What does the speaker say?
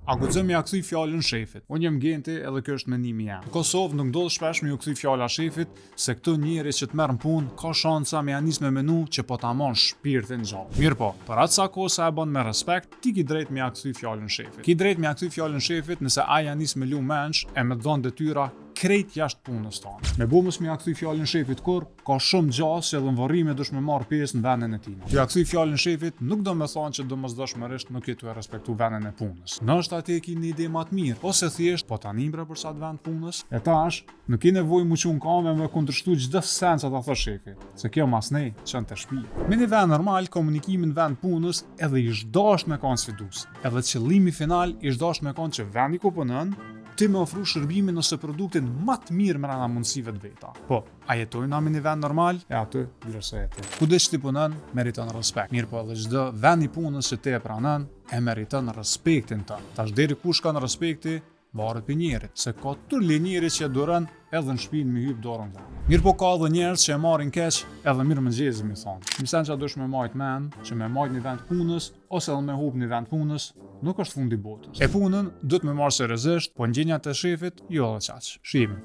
A guxon me ja kthy fjalën shefit? Unë jam Genti edhe kjo është mendimi jam. Në Kosovë nuk ndodh shpesh me ju kthy fjala shefit, se këto njerëz që të merr në punë ka shansa me ja nis me menu që po ta marr shpirtin gjallë. Mirë po, për atë sa kohë sa e bën me respekt, ti ki drejt me ja kthy fjalën shefit. Ki drejt me ja kthy fjalën shefit nëse ai ja nis me lu menç e me dhon detyra krejt jashtë punës tonë. Me bomës me ja kthy fjalën shefit kur ka shumë gjas që edhe në varrime dush me marr pjesë në vendin e tij. Ja kthy fjalën shefit nuk do me thonë që domosdoshmërisht nuk je tu e respektu vendin e punës. Ndoshta ti e ke një ide më të mirë, ose thjesht po ta nimbre për sa të vend punës. E tash, nuk ke nevojë më çun kame me kundërshtu çdo sens ata thosh shefi, se kjo mas ne çon te shtëpia. Me një vend normal, komunikimin në vend punës edhe i zhdash me kanë sfidues. Edhe qëllimi final i zhdash me kanë që vendi ku punon ti me ofru shërbimin ose produktin më të mirë mbrana mundësive të veta. Po, a jetojnë në një vend normal? E aty vlerësoj atë. Kudo që ti punon, meriton respekt. Mirë po, edhe çdo vend i punës që ti e pranon, e meriton respektin tënd. Tash deri kush ka respekti, varet për njerit, se ka turli njerit që e duron edhe në shtëpinë me hyp dorën vetë. Mirë po ka edhe njerëz që e marrin keq edhe mirëmëngjesi mi thonë. Mësen që dush me majt mend, që me majt një vend punës, ose edhe me hub një vend punës, nuk është fundi botës. E punën, duhet me marrë seriozisht, po ndjenjat e shefit, jo edhe qaq. Shihemi.